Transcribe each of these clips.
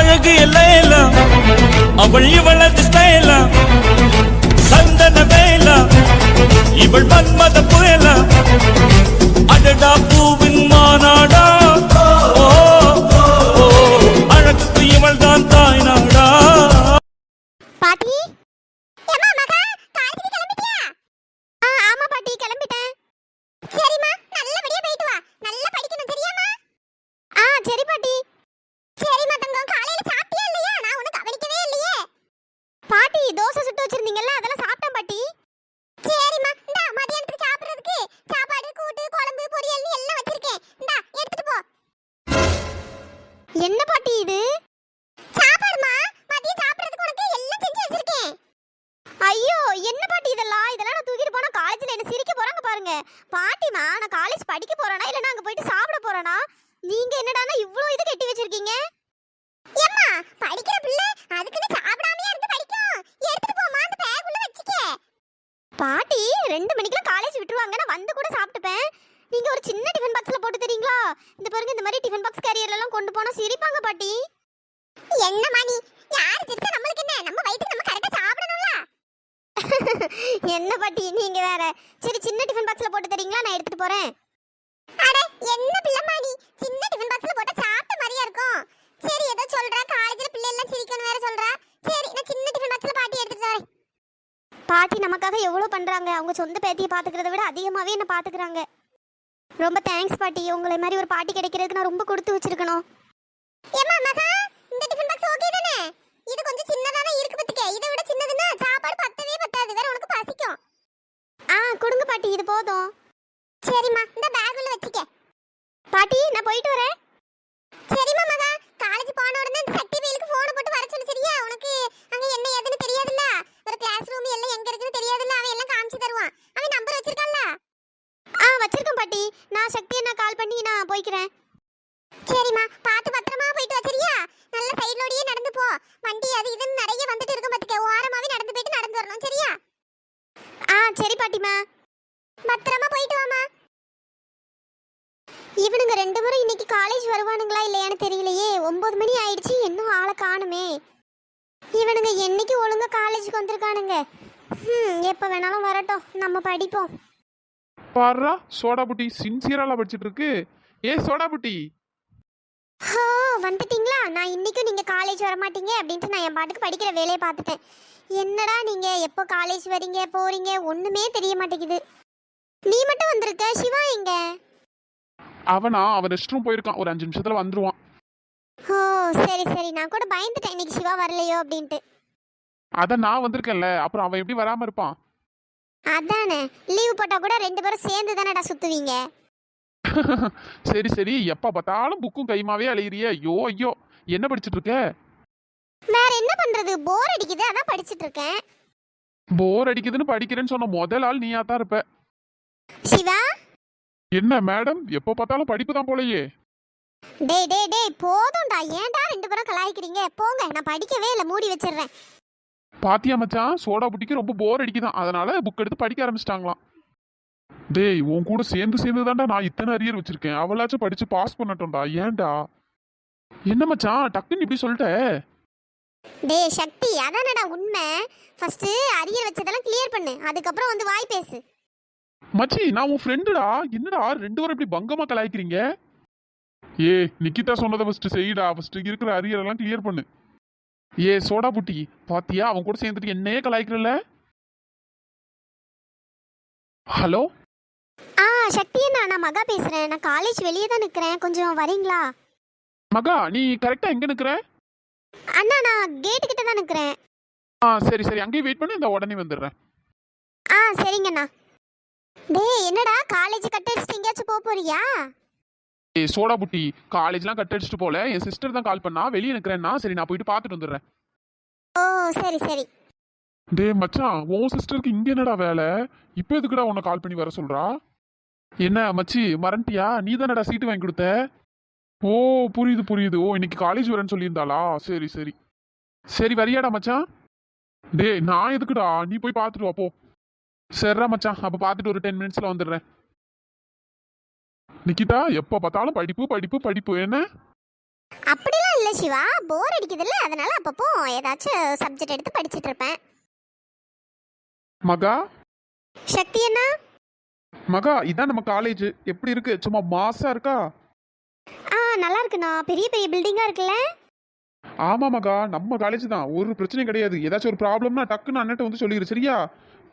அழகு எல்லாம் அவள் இவளது ஸ்டைலா சந்தன வேலா இவள் மன்மத புயலா அடடா பூவின் மாநாடா ஓ ஓ அழகுக்கு இவள் தான் தாய் நாடா. பாட்டி ஏமா மகா காலேஜுக்கு கிளம்பிட்டியா? ஆமா பாட்டி கிளம்பிட்டேன். சரிம்மா நல்லபடியா போயிட்டு வா. நல்லா படிக்கணும் சரியாம்மா? சரி பாட்டி. சரிம்மா தங்கம் காலையில சாப்பிட்டியா இல்லையா? நான் உனக்கு கவனிக்கவே இல்லையே. பாட்டி தோசை சுட்டு வச்சிருந்தீங்கல்ல அதெல்லாம் சாப்பிட்டேன் பாட்டி. சரிம்மா இந்தா மதியானத்துக்கு சாப்பிடுறதுக்கு சாப்பாடு கூட்டு குழம்பு பொரியல் எல்லாம் வச்சிருக்கேன். இந்தா எடுத்துட்டு போ. என்ன பாட்டி இது? சாப்பாடுமா மதியம் சாப்பிடுறதுக்கு உனக்கு எல்லாம் செஞ்சு வச்சிருக்கேன். ஐயோ என்ன பாட்டி இதெல்லாம் நான் தூக்கிட்டு போனா காலேஜ்ல என்ன சிரிக்க போறாங்க பாருங்க. பாட்டிமா நான் காலேஜ் படிக்க போறேனா இல்ல நான் அங்க போயிட்டு சாப்பிட போறேனா? நீங்க என்னடானா இவ்ளோ இது கட்டி வச்சிருக்கீங்க? ஏம்மா படிக்கிற பிள்ளை அதுக்குன்னு சாப்பிடாமயே இருந்து படிக்கும். எடுத்துட்டு போமா அந்த பேக் உள்ள வச்சுக்க. பாட்டி 2 மணிக்குலாம் காலேஜ் விட்டுருவாங்க நான் வந்து கூட சாப்பிட்டுப்பேன். நீங்க ஒரு சின்ன டிஃபன் பாக்ஸ்ல போட்டு தரீங்களா? இந்த பாருங்க இந்த மாதிரி டிஃபன் பாக்ஸ் கேரியர்ல எல்லாம் கொண்டு போனா சிரிப்பாங்க பாட்டி. என்னம்மா நீ யார் சிரிச்சா நம்மளுக்கு என்ன? நம்ம வயித்துக்கு நம்ம கரெக்ட்டா சாப்பிடணும்ல. என்ன பாட்டி நீங்க வேற. சரி சின்ன டிஃபன் பாக்ஸ்ல போட்டு தரீங்களா? நான் எடுத்துட்டு போறேன். அட என்ன பிள்ளைமா நீ சின்ன டிஃபன் பாக்ஸ்ல போட்டா சாப்பிட்ட மாதிரியா இருக்கும். சரி ஏதோ சொல்றா காலேஜ்ல பிள்ளை எல்லாம் சிரிக்கணும் வேற சொல்றா. சரி நான் சின்ன டிஃபன் பாக்ஸ்ல பாட்டி எடுத்துட்டு வரேன். பாட்டி நமக்காக எவ்வளவு பண்றாங்க. அவங்க சொந்த பேத்தியை பாத்துக்கிறத விட அதிகமாவே என்ன பாத்துக்கிறாங்க. ரொம்ப தேங்க்ஸ் பாட்டி. உங்களை மாதிரி ஒரு பாட்டி கிடைக்கிறதுக்கு நான் ரொம்ப கொடுத்து வச்சிருக்கணும். ஏமா மகா இந்த டிஃபன் பாக்ஸ் ஓகே தானே? இது கொஞ்சம் சின்னதா தான் இருக்கு பத்துக்கே. இதை விட சின்னதுன்னா சாப்பாடு பத்தவே பத்தாது. வேற உனக்கு பசிக்கும். கொடுங்க பாட்டி இது போதும். சரிம்மா இந்த பேக் உள்ள வச்சுக்க. பாட்டி நான் போயிட்டு வரேன். சரிம்மா மகா காலேஜ் போன உடனே இந்த சக்தி வேலுக்கு போன் போட்டு வர சொல்லு சரியா? உனக்கு அங்க என்ன ஏதுன்னு தெரியாதுல்ல. ஒரு கிளாஸ் ரூம் எல்லாம் எங்க இருக்குன்னு தெரியாதுல்ல. அவன் எல்லாம் காமிச்சு தருவான். அவன் நம்பர் வச்சிருக்கான்ல? வச்சிருக்கேன் பாட்டி. நான் சக்தியை நான் கால் பண்ணி நான் போய்க்கிறேன். சரிம்மா பார்த்து பத்திரமா போயிட்டு வா சரியா? நல்ல சைடுலோடியே நடந்து போ. வண்டி அது இதுன்னு நிறைய வந்துட்டு இருக்கும் பாத்துக்க. ஓரமாவே நடந்து போயிட்டு நடந்து வரணும் சரியா? சரி பாட்டிமா பத்திரமா போயிட்டு வாமா. இவனுங்க 2 முறை இன்னைக்கு காலேஜ் வருவானுங்களா இல்லையான்னு தெரியலையே. 9 மணி ஆயிடுச்சு இன்னும் ஆளை காணுமே. இவனுங்க என்னைக்கு ஒழுங்கா காலேஜுக்கு வந்திருக்கானுங்க. எப்ப வேணாலும் வரட்டும் நம்ம படிப்போம். பாருடா சோடா புட்டி சின்சியரால படிச்சிட்டு இருக்கு. ஏ சோடா புட்டி வந்துட்டீங்களா? நான் இன்னைக்கும் நீங்க காலேஜ் வர மாட்டீங்க அப்படின்ட்டு நான் என் பாட்டுக்கு படிக்கிற வேலையை பார்த்துட்டேன். என்னடா நீங்க எப்போ காலேஜ் வரீங்க போறீங்க ஒண்ணுமே தெரிய மாட்டேங்குது. நீ மட்டும் வந்திருக்க. சிவா எங்க? அவன் ரெஸ்ட் ரூம் போயிருக்கான். ஒரு 5 நிமிஷத்துல வந்துருவான். சரி சரி நான் கூட பயந்துட்டேன் இன்னைக்கு சிவா வரலையோ அப்படின்ட்டு. அதான் நான் வந்திருக்கேன்ல அப்புறம் அவன் எப்படி வராம இருப்பான்? அதானே லீவ் போட்டா கூட 2 பேரும் சேர்ந்து தானடா சுத்துவீங்க. சரி சரி எப்ப பார்த்தாலும் புக்கும் கைமாவே அலையிறிய. ஐயோ ஐயோ என்ன படிச்சிட்டு இருக்க? வேற என்ன பண்றது போர் அடிக்குது அதான் படிச்சிட்டு இருக்கேன். போர் அடிக்குதுன்னு படிக்கிறேன்னு சொன்ன முதல் ஆள் நீயா தான் இருப்ப. சிவா என்ன மேடம் எப்ப பார்த்தாலும் படிப்பு தான் போலயே. டேய் போதும்டா. ஏன்டா 2 பேரும் கலாய்க்கிறீங்க? போங்க நான் படிக்கவே இல்ல மூடி வச்சிடுறேன். பாத்தியா மச்சான் சோடா புட்டிக்கு ரொம்ப போர் அடிக்குதான். அதனால புக் எடுத்து படிக்க ஆரம்பிச்சிட்டாங்களாம். டேய் உன் கூட சேர்ந்து தான்டா நான் இத்தனை அரியர் வச்சிருக்கேன். அவளாச்சும் படிச்சு பாஸ் பண்ணட்டோம்டா. ஏன்டா என்ன மச்சான் டக்குன்னு இப்படி சொல்லிட்ட? டேய் சக்தி அதானடா உண்மை. ஃபர்ஸ்ட் அரியர் வச்சதெல்லாம் கிளியர் பண்ணு. அதுக்கப்புறம் வந்து வாய் பேசு. மச்சி நான் உன் ஃப்ரெண்டுடா. என்னடா 2 பேரும் இப்படி பங்கமா கலாய்க்கிறீங்க? ஏ நிக்கிதா சொன்னதை ஃபர்ஸ்ட் செய்யடா. ஃபர்ஸ்ட் இருக்கிற அரியர் எல்லாம் கிளியர் பண்ணு. ஏ சோடா புட்டி பாத்தியா அவன் கூட சேர்ந்துட்டு என்னையே கலாய்க்கிறல்ல. ஹலோ சக்தி நான் மகா பேசுறேன். நான் காலேஜ் வெளியே தான் நிக்கிறேன். கொஞ்சம் வரீங்களா? மகா நீ கரெக்டா எங்க நிக்கிற? அண்ணா நான் கேட் கிட்ட தான் நிக்கிறேன். சரி சரி அங்கேயே வெயிட் பண்ணி இந்த உடனே வந்துடுறேன். சரிங்கண்ணா. டேய் என்னடா காலேஜ் கட் அடிச்சிட்டு எங்கேயாச்சும் போறியா? ஏ சோடா புட்டி காலேஜ்லாம் கட் அடிச்சுட்டு போல. என் சிஸ்டர் தான் கால் பண்ணா வெளியே நிக்கிறேன்னா. சரி நான் போயிட்டு பார்த்துட்டு வந்துடுறேன். சரி சரி. டே மச்சான் உன் சிஸ்டருக்கு இங்க என்னடா வேலை? இப்போ எதுக்குடா உன்னை கால் பண்ணி வர சொல்றா? என்ன மச்சி மறந்துட்டியா? நீ தானடா சீட்டு வாங்கி கொடுத்த. ஓ புரியுது. இன்னைக்கு காலேஜ் வரேன்னு சொல்லியிருந்தாளா? சரி சரி சரி வரியாடா மச்சான்? டே நான் எதுக்குடா? நீ போய் பார்த்துட்டு வா போ. சரிடா மச்சான் அப்ப பார்த்துட்டு ஒரு 10 மினிட்ஸ்ல வந்துடுறேன். நிக்கிதா எப்ப பார்த்தாலும் படிப்பு படிப்பு படிப்பு என்ன? அப்படிலாம் இல்லை சிவா, போர் அடிக்குதுல்ல, அதனால அப்பப்போ ஏதாச்சும் சப்ஜெக்ட் எடுத்து படிச்சுட்டு இருப்பேன். மகா சக்தி அண்ணா. மகா இதான் நம்ம காலேஜ். எப்படி இருக்கு? சும்மா மாசா இருக்கா? நல்லா இருக்குண்ணா, பெரிய பெரிய பில்டிங்கா இருக்குல்ல. ஆமா மகா, நம்ம காலேஜ் தான், ஒரு பிரச்சனையும் கிடையாது. ஏதாச்சும் ஒரு ப்ராப்ளம்னா டக்குன்னு அண்ணன்ட்ட வந்து சொல்லிடு சரியா?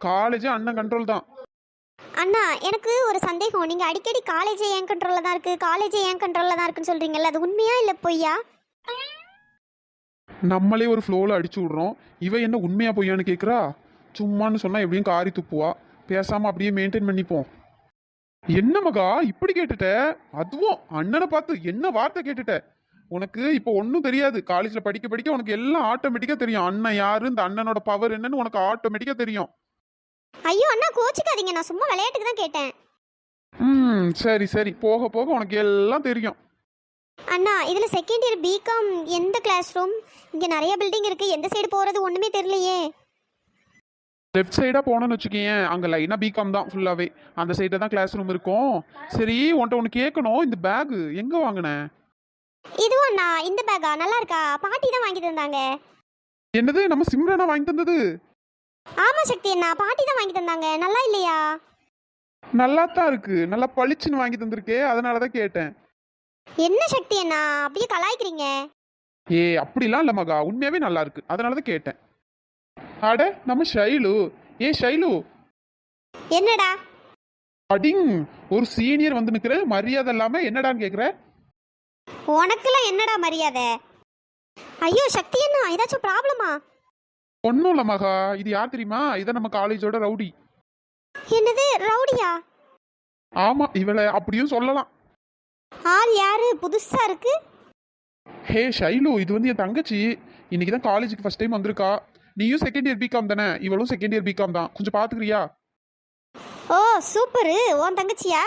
காலேஜே அண்ணன் கண்ட்ரோல் தான். அண்ணா எனக்கு ஒரு சந்தேகம், நீங்க அடிக்கடி காலேஜே என் கண்ட்ரோல்ல தான் இருக்கு, காலேஜே என் கண்ட்ரோல்ல தான் இருக்குன்னு சொல்றீங்கல்ல, அது உண்மையா இல்ல பொய்யா? நம்மளே ஒரு ஃப்ளோவில் அடிச்சு விடுறோம், இவ என்ன உண்மையா பொய்யான்னு கேட்குறா? சும்மான்னு சொன்னா எப்படியும் காரி துப்புவா. பேசாம அப்படியே மெயின்டைன் பண்ணிப்போம். என்ன மகா இப்படி கேட்டுட்ட? அதுவும் அண்ணனை பார்த்து என்ன வார்த்தை கேட்டுட்ட? உனக்கு இப்போ ஒன்றும் தெரியாது. காலேஜில் படிக்க படிக்க உனக்கு எல்லாம் ஆட்டோமேட்டிக்காக தெரியும். அண்ணன் யாரு, இந்த அண்ணனோட பவர் என்னன்னு உனக்கு ஆட்டோமேட்டிக்காக தெரியும். ஐயோ அண்ணா கோச்சிக்காதீங்க, நான் சும்மா விளையாட்டுக்கு தான் கேட்டேன். சரி சரி, போக போக உனக்கு எல்லாம் தெரியும். அண்ணா இதுல செகண்ட் இயர் பிகாம் எந்த கிளாஸ் ரூம்? இங்க நிறைய பில்டிங் இருக்கு, எந்த சைடு போறது ஒண்ணுமே தெரியலையே. லெஃப்ட் சைடாக போனோன்னு வச்சுக்கேன், அங்கே லைனாக பிகாம் தான் ஃபுல்லாகவே. அந்த சைடில் தான் கிளாஸ் ரூம் இருக்கும். சரி உன்ட்ட ஒன்று கேட்கணும், இந்த பேகு எங்கே வாங்கினேன்? இதுவும் அண்ணா இந்த பேக்கா நல்லா இருக்கா? பாட்டி தான் வாங்கி தந்தாங்க. என்னது, நம்ம சிம்ரனா வாங்கி தந்தது? ஆமா சக்தி அண்ணா, பாட்டி தான் வாங்கி தந்தாங்க. நல்லா இல்லையா? நல்லா தான் இருக்கு, நல்லா பளிச்சுன்னு வாங்கி தந்திருக்கே, அதனால தான் கேட்டேன். என்ன சக்தி அண்ணா அப்படியே கலாய்க்கிறீங்க? அப்படிலாம் இல்லை மகா, உண்மையாவே நல்லா இருக்கு, அதனால தான் கேட்டேன். அட நம்ம ஷைலு. ஷைலு. என்னடா? அடிங், ஒரு சீனியர் வந்து நிக்கிற, மரியாதை இல்லாம என்னடான்னு கேக்குற? உனக்குலாம் என்னடா மரியாதை? ஐயோ சக்தி அண்ணா ஏதாச்சும் ப்ராப்ளமா? ஒன்றும் இல்லை மகா, இது யார் தெரியுமா? இதான் நம்ம காலேஜோட ரவுடி. என்னது ரவுடியா? ஆமா, இவளை அப்படியும் சொல்லலாம். ஆள் யாரு? புதுசா இருக்கு. ஷைலு, இது வந்து என் தங்கச்சி. இன்னைக்கு தான் காலேஜுக்கு ஃபர்ஸ்ட் டைம் வந்திருக்கா. நீயும் செகண்ட் இயர் பிகாம் தானே? இவளும் செகண்ட் இயர் பிகாம் தான். கொஞ்சம் பாத்துக்கிறியா? ஓ சூப்பரு, உன் தங்கச்சியா?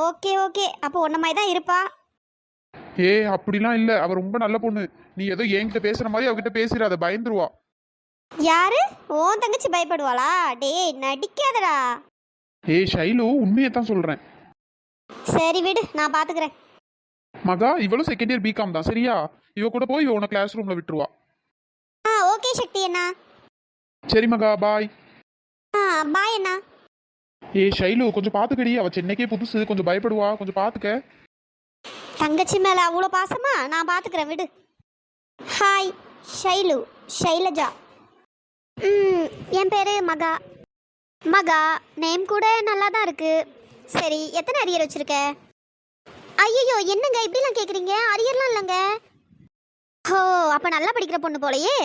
ஓகே ஓகே, அப்போ உன்ன மாதிரி தான் இருப்பா. அப்படிலாம் இல்ல, அவ ரொம்ப நல்ல பொண்ணு. நீ ஏதோ என்கிட்ட பேசுற மாதிரி அவகிட்ட பேசுற, அதை பயந்துருவா. யாரு? உன் தங்கச்சி பயப்படுவாளா? டேய் நடிக்காதடா. ஷைலு, உண்மையை தான் சொல்றேன். சரி விடு, நான் பாத்துக்கிறேன். மகா, இவளும் செகண்ட் இயர் பிகாம் தான் சரியா? இவ கூட போய் இவ உன கிளாஸ் ரூம்ல விட்டுருவா. ஓகே சக்தி அண்ணா. சரி மகா, பாய். பாய் அண்ணா. ஷைலு, கொஞ்சம் பாத்துக்கடி, அவ சென்னைக்கே புதுசு, கொஞ்சம் பயப்படுவா, கொஞ்சம் பாத்துக்க. தங்கச்சி மேல அவ்வளோ பாசமா? நான் பாத்துக்கிறேன் விடு. ஹாய் ஷைலு, ஷைலஜா. என் பேரு மகா. மகா நேம் கூட நல்லா தான் இருக்கு. சரி எத்தனை அரியர் வச்சிருக்க? ஐயோ என்னங்க இப்படிலாம் கேட்குறீங்க? அரியர்லாம் இல்லைங்க. ஓ அப்போ நல்லா படிக்கிற பொண்ணு போலையே.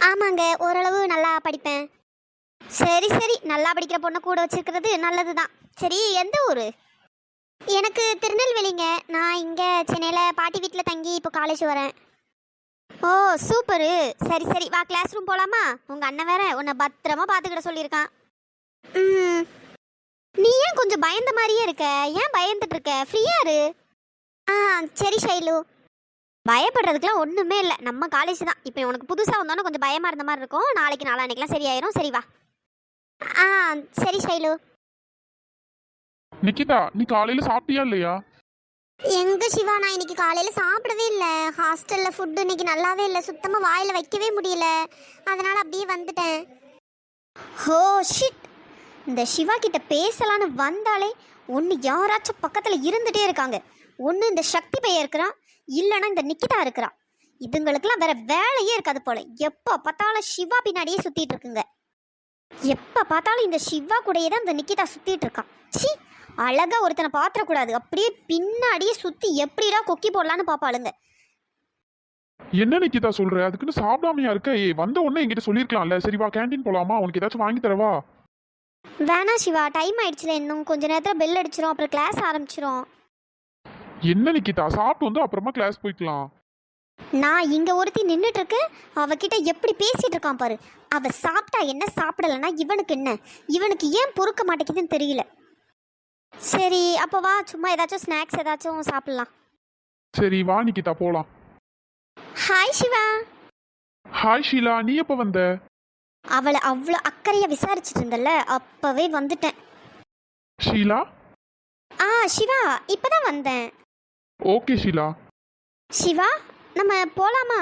ஆமாங்க, ஓரளவு நல்லா படிப்பேன். சரி சரி, நல்லா படிக்கிற பொண்ணை கூட வச்சிருக்கிறது நல்லது தான். சரி எந்த ஊர்? எனக்கு திருநெல்வேலிங்க. நான் இங்கே சென்னையில் பாட்டி வீட்டில் தங்கி இப்போ காலேஜ் வரேன். ஓ சூப்பரு. சரி சரி வா, கிளாஸ் ரூம் போகலாமா? உங்கள் அண்ணன் வேற உன்னை பத்திரமா பார்த்துக்கிட சொல்லியிருக்கான். நீ ஏன் கொஞ்சம் பயந்த மாதிரியே இருக்க? ஏன் பயந்துட்டு இருக்க? ஃப்ரீயா இரு. சரி ஷைலு. பயப்படுறதுக்குலாம் ஒன்றுமே இல்லை, நம்ம காலேஜ் தான். இப்போ உனக்கு புதுசாக வந்தோன்னே கொஞ்சம் பயமாக இருந்த மாதிரி இருக்கும். நாளைக்கு நாளான்னைக்கெலாம் சரியாயிரும். சரி வா. சரி ஷைலு. நிக்கிதா, நீ காலையில சாப்பிட்டியா இல்லையா? எங்க சிவா, நான் இன்னைக்கு காலையில சாப்பிடவே இல்லை. ஹாஸ்டல்ல ஃபுட்டு இன்னைக்கு நல்லாவே இல்லை, சுத்தமா வாயில வைக்கவே முடியல. அதனால அப்படியே வந்துட்டேன். ஹோ ஷிட், இந்த சிவா கிட்ட பேசலான்னு வந்தாலே ஒன்று யாராச்சும் பக்கத்தில் இருந்துகிட்டே இருக்காங்க. ஒன்று இந்த சக்தி பையன் இருக்கிறான், இல்லைன்னா இந்த நிக்கிதா இருக்கிறான். இதுங்களுக்கெல்லாம் வேற வேலையே இருக்காது போல. எப்போ பார்த்தாலும் சிவா பின்னாடியே சுற்றிட்டு இருக்குங்க. எப்போ பார்த்தாலும் இந்த சிவா கூடயே தான் இந்த நிக்கிதா சுற்றிட்டு இருக்கான். சி, அழகா ஒருத்தனை பாத்திரக்கூடாது, அப்படியே பின்னாடியே சுற்றி எப்படிடா கொக்கி போடலான்னு பார்ப்பாளுங்க. என்ன நிக்கிதா சொல்ற? அதுக்குன்னு சாப்பிடாமையா இருக்க? வந்த உடனே என்கிட்ட சொல்லியிருக்கலாம்ல. சரி வா, கேண்டீன் போலாமா? உனக்கு ஏதாச்சும் வாங்கி தரவா? வேணா சிவா, டைம் ஆயிடுச்சுல, இன்னும் கொஞ்ச நேரத்தில் பெல் அடிச்சிரும், அப்புறம் கிளாஸ் ஆரம்பிச்சிரும். என்ன நிக்கிதா, சாப்பிட்டு வந்து அப்புறமா கிளாஸ் போய்க்கலாம். நான் இங்க ஒருத்தி நின்றுட்டு இருக்கேன், அவகிட்ட எப்படி பேசிட்டு இருக்கான் பாரு. அவ சாப்பிட்டா என்ன, சாப்பிடலன்னா இவனுக்கு என்ன? இவனுக்கு ஏன் பொறுக்க மாட்டேங்குதுன்னு தெரியல. சரி அப்போ வா, சும்மா ஏதாச்சும் ஸ்நாக்ஸ் ஏதாச்சும் சாப்பிடலாம். சரி வா நிக்கிதா, போலாம். ஹாய் சிவா. ஹாய் ஷீலா, நீ எப்போ வந்த? அவளை அவ்வளோ அக்கறையா விசாரிச்சுட்டு இருந்தல, அப்பவே வந்துட்டேன். ஷீலா. சிவா இப்பதான் வந்தேன். ஓகே ஷீலா. சிவா, நம்ம போலாமா?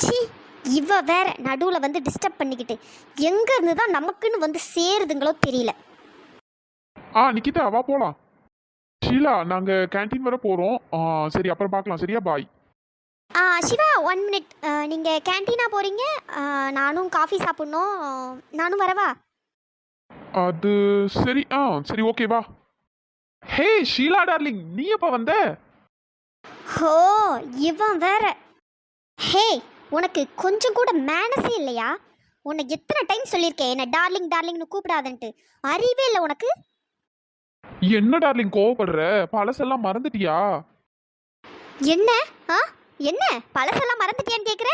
சி, இவ வேற நடுவில் வந்து டிஸ்டர்ப் பண்ணிக்கிட்டு எங்க இருந்து தான் நமக்குன்னு வந்து சேருதுங்களோ தெரியல. நிக்கிதா வா போலாம். ஷீலா நாங்க கேண்டீன் வர போறோம். சரி அப்புறம் பார்க்கலாம். சரியா பாய். சிவா 1 மினிட். நீங்கள் கேன்டீனா போகிறீங்க, நானும் காஃபி சாப்பிட்ணும், நானும் வரவா? அது சரி. சரி ஓகே வா. ஹே ஷீலா டார்லிங், நீ எப்ப வந்த? ஹோ, இவன் வேற. ஹே, உனக்கு கொஞ்சம் கூட மேனஸே இல்லையா? உன்னை எத்தனை டைம் சொல்லியிருக்கேன் என்ன டார்லிங் டார்லிங்னு கூப்பிடாதன்ட்டு. அறிவே இல்லை உனக்கு. என்ன டார்லிங் கோவப்படுற? பழசெல்லாம் மறந்துட்டியா? என்ன? என்ன பழசெல்லாம் மறந்துட்டியான்னு கேட்குற?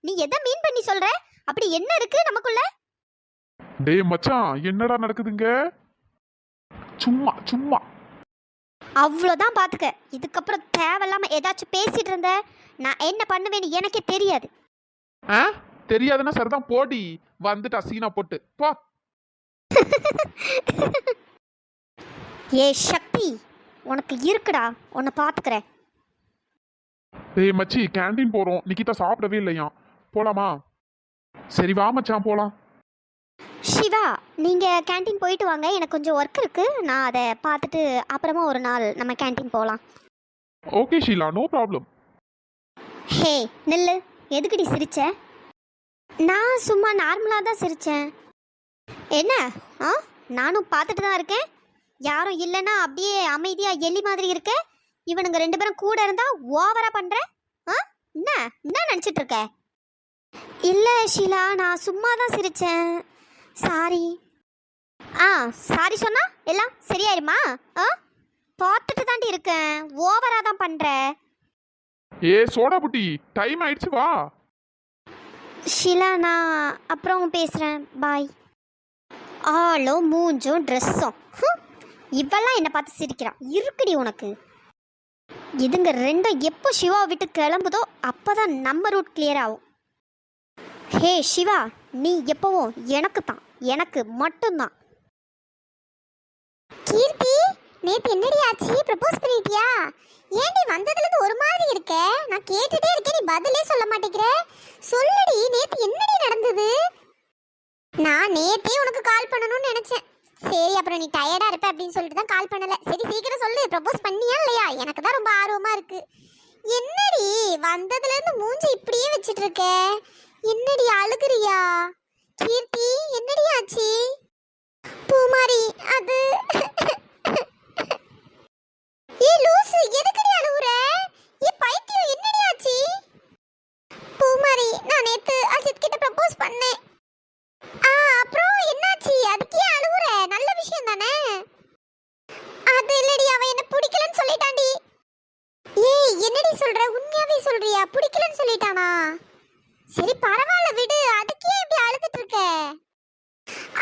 நீ எதை மீன் பண்ணி சொல்ற? அப்படி என்ன இருக்கு நமக்குள்ள? டேய் மச்சான், என்னடா நடக்குதுங்க? சும்மா சும்மா. அவ்வளோதான் பார்த்துக்க. இதுக்கப்புறம் தேவையில்லாம ஏதாச்சும் பேசிட்டு இருந்த நான் என்ன பண்ணுவேன்னு எனக்கே தெரியாது. தெரியாதுன்னா சரிதான், போடி வந்துட்டு அசீனா போட்டு போ. ஏ சக்தி, உனக்கு இருக்குடா, உன்னை பார்த்துக்கிறேன். டேய் மச்சி, கேண்டீன் போறோம். நிக்கிதா சாப்பிடவே இல்லையா? போலாமா? சரி வா மச்சான் போலாம். சிவா, நீங்கள் கேண்டீன் போயிட்டு வாங்க, எனக்கு கொஞ்சம் ஒர்க் இருக்குது, நான் அதை பார்த்துட்டு அப்புறமா ஒரு நாள் நம்ம கேண்டீன் போகலாம். Okay Sheela, no problem. Hey நில்லு, எதுக்குடி சிரிச்ச? நான் சும்மா நார்மலாக தான் சிரித்தேன். என்ன? நானும் பார்த்துட்டு தான் இருக்கேன். யாரும் இல்லைன்னா அப்படியே அமைதியாக எலி மாதிரி இருக்க. இவனுங்க 2 பேரும் கூட இருந்தால் ஓவராக பண்ணுற. என்ன என்ன நினச்சிட்டு இருக்க? இல்லை ஷீலா, நான் சும்மா தான் சிரித்தேன். சாரி. சாரி சொன்னா எல்லாம் சரியாயிருமா? பார்த்துட்டு தாண்டி இருக்கேன், ஓவரா தான் பண்ற. ஏ சோடா புட்டி, டைம் ஆயிடுச்சு வா. ஷீலா, நான் அப்புறம் பேசுறேன், பாய். ஆளும் மூஞ்சும் ட்ரெஸ்ஸும் இவெல்லாம் என்னை பார்த்து சிரிக்கிறான். இருக்குடி உனக்கு. இதுங்க ரெண்டும் எப்போ சிவா விட்டு கிளம்புதோ அப்போதான் நம்ம ரூட் கிளியர் ஆகும். ஹே சிவா, நீ எப்பவும் எனக்கு தான், எனக்கு மட்டும்தான். கீர்த்தி, நேத்து என்னடி ஆச்சு? ப்ரப்போஸ் பண்ணிட்டியா? ஏன்டி வந்ததுல இருந்து ஒரு மாதிரி இருக்க? நான் கேட்டுட்டே இருக்கேன், நீ பதிலே சொல்ல மாட்டேங்கிற. சொல்லுடி, நேத்து என்னடி நடந்தது? நான் நேத்தே உனக்கு கால் பண்ணணும்னு நினைச்சேன். சரி, அப்புறம் நீ டயர்டா இருப்ப அப்படின்னு சொல்லிட்டு தான் கால் பண்ணல. சரி சீக்கிரம் சொல்லு, ப்ரப்போஸ் பண்ணியா இல்லையா? எனக்கு தான் ரொம்ப ஆர்வமா இருக்கு. என்னடி வந்ததுல இருந்து மூஞ்சி இப்படியே வச்சிட்டு இருக்க? என்னடி அழுகுறியா? கீர்த்தி, என்னடி ஆச்சு? பூமாரி, அது ஏ லூசு, எதுக்குடி அழுகுற? ஏ பைத்தியம், என்னடி ஆச்சு? பூமாரி, நான் நேத்து அஜித் கிட்ட ப்ரப்போஸ் பண்ணேன். அப்புறம் என்னாச்சு? அதுக்கே அழுகுற? நல்ல விஷயம் தானே. அது இல்லடி, அவன் என்ன பிடிக்கலன்னு சொல்லிட்டான்டி. ஏய் என்னடி சொல்ற? உண்மையாவே சொல்றியா? பிடிக்கலன்னு சொல்லிட்டானா? சரி பரவாயில்ல விடு, அதுக்கே இப்படி அழுதுட்டு இருக்க?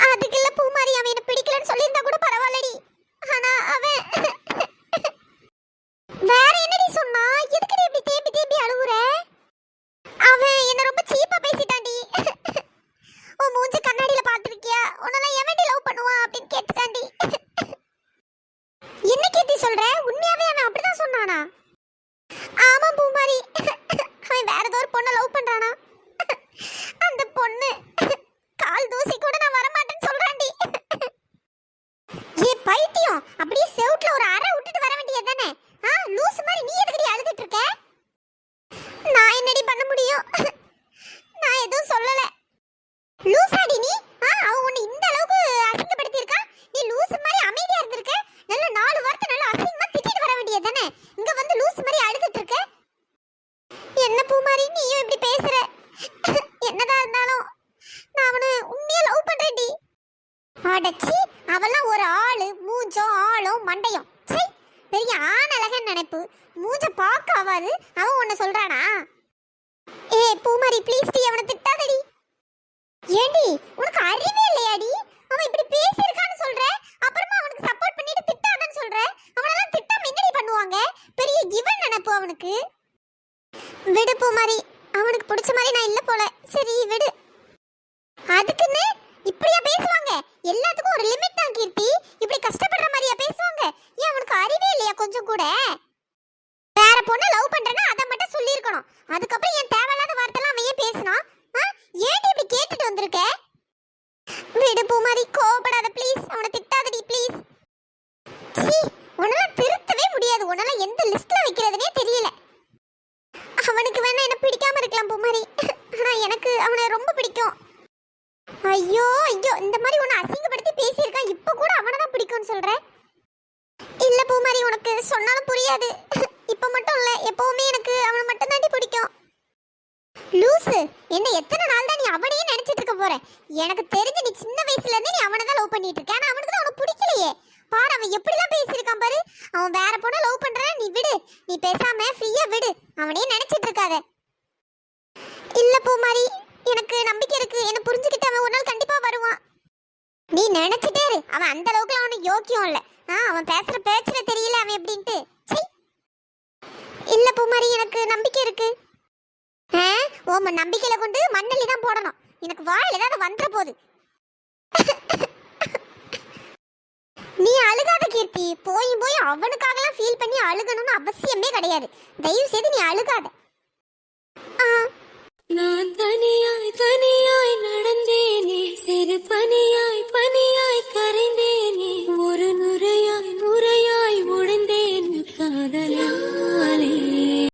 அதுக்கு இல்ல பூமாரி, அவன் என்ன பிடிக்கலன்னு சொல்லியிருந்தா கூட பரவாயில்லடி. ஆனா அவன் வேற என்னடி சொன்னா? எதுக்குடி இப்படி தேம்பி தேம்பி அழுகுற? அவன் என்ன ரொம்ப சீப்பா பேசிட்டான்டி. உன் மூஞ்சி கண்ணாடியில பாத்துருக்கியா? உன்னெல்லாம் எவன்டி லவ் பண்ணுவான் அப்படின்னு கேட்டுட்டான்டி. என்ன கீர்த்தி சொல்ற? உண்மையாவே அவன் அப்படிதான் சொன்னானா? ஆமா பூமாரி, அவன் வேற ஏதோ ஒரு பொண்ணை லவ் பண்றானா? அந்த பொண்ணு கால் தூசி கூட நான் வர மாட்டேன்னு சொல்றான்டி. ஏ பைத்தியம், அப்படியே செவுட்ல ஒரு அரை விட்டுட்டு வர வேண்டியது தானே? லூஸ் மாதிரி நீ எதுக்கடி அழுதுட்டு இருக்க? நான் என்னடி பண்ண முடியும்? நான் எதுவும் சொல்லல. லூசாடி நீ? அவன் உன்னை இந்த அளவுக்கு அசிங்கப்படுத்தி இருக்கா? நீ லூஸ் மாதிரி அமைதியா இருந்திருக்க. நல்ல 4 வார்த்தை நல்லா அசிங்கமா திட்டிட்டு வர வேண்டியது தானே? இங்க வந்து லூஸ் மாதிரி அழுதுட்டு இருக்க. என்ன பூமாரி, நீயும் இப்படி பேசுற? என்னதான் இருந்தாலும் நான் அவனை உண்மையா லவ் பண்றேன்டி. அடச்சி, அவெல்லாம் ஒரு ஆளு, மூஞ்சம் ஆளும் மண்டையும். சை, பெரிய ஆணழகன் நினைப்பு. மூஞ்ச பார்க்க ஆகாது, அவன் உன்னை சொல்றானா? ஏ பூமாரி ப்ளீஸ் டி, அவனை திட்டாதடி. ஏண்டி உனக்கு அறிவே இல்லையாடி? அவன் இப்படி பேசியிருக்கான்னு சொல்ற, அப்புறமா அவனுக்கு சப்போர்ட் பண்ணிட்டு திட்டாதன்னு சொல்ற. அவனெல்லாம் திட்டாம என்னடி பண்ணுவாங்க? பெரிய இவன் நினைப்பு அவனுக்கு. விடு பூமாரி, அவனுக்கு பிடிச்ச மாதிரி நான் இல்ல போல. சரி விடு. அதுக்குன்னு இப்படியா பேசுவாங்க? எல்லாத்துக்கும் ஒரு லிமிட் தான் கீர்த்தி. இப்படி கஷ்டப்படுற மாதிரியா பேசுவாங்க? ஏன் அவனுக்கு அறிவே இல்லையா கொஞ்சம் கூட? வேற பொண்ணை லவ் பண்றேன்னா அதை மட்டும் சொல்லியிருக்கணும். அதுக்கப்புறம் என் தேவையில்லாத வார்த்தைலாம் அவன் ஏன் பேசினான்? ஏன்டி இப்படி கேட்டுட்டு வந்திருக்க? விடு பூமாரி, கோவப்படாத ப்ளீஸ். அவனை திட்டாதடி ப்ளீஸ். சீ, உன்னால திருத்தவே முடியாது. உன்னால எந்த லிஸ்ட்ல வைக்கிறதுனே தெரியல. அவனுக்கு வேணா என்ன பிடிக்காம இருக்கலாம் பூமாரி, ஆனா எனக்கு அவனை ரொம்ப பிடிக்கும். ஐயோ ஐயோ, இந்த மாதிரி உன்னை அசிங்கப்படுத்தி பேசியிருக்கான், இப்ப கூட அவனை தான் பிடிக்கும்னு சொல்ற? இல்ல பூமாரி, உனக்கு சொன்னாலும் புரியாது. இப்ப மட்டும் இல்ல, எப்பவுமே எனக்கு அவனை மட்டும் தாண்டி பிடிக்கும். லூசு, என்ன எத்தனை நாள் தான் நீ அவனையே நினைச்சிட்டு இருக்க போற? எனக்கு தெரிஞ்சு நீ சின்ன வயசுல இருந்தே நீ அவனை தான் லவ் பண்ணிட்டு இருக்க. ஆனா அவனுக்கு தான் அவனை பிடிக்கலையே. பாரு அவன் எப்படிலாம் பேசியிருக்கான் பாரு. அவன் வேற பொண்ணை லவ் பண்றான், நீ விடு. நீ பேசாம ஃப்ரீயா விடு, அவனையே நினைச்சிட்டு இருக்காத. இல்ல பூமாரி, எனக்கு நம்பிக்கை இருக்கு. என்ன புரிஞ்சுக்கிட்டு அவன் ஒரு நாள் கண்டிப்பா வருவான். நீ நினைச்சிட்டே இரு. அவன் அந்த அளவுக்கு அவனுக்கு யோக்கியம் இல்ல. அவன் பேசுற பேச்சுல தெரியல அவன் எப்படின்ட்டு. இல்ல பூமாரி, எனக்கு நம்பிக்கை இருக்கு. ஓம நம்பிக்கையில கொண்டு மண்ணள்ளி தான் போடணும். எனக்கு வாயில ஏதாவது வந்துற போது. நீ அழுகாத கீர்த்தி. போய் போய் அவனுக்காகலாம் ஃபீல் பண்ணி அழுகணும்னு அவசியமே கிடையாது. தயவு செய்து நீ அழுகாத. நான் தனியாய் தனியாய் நடந்தேனே, சிறு பனியாய்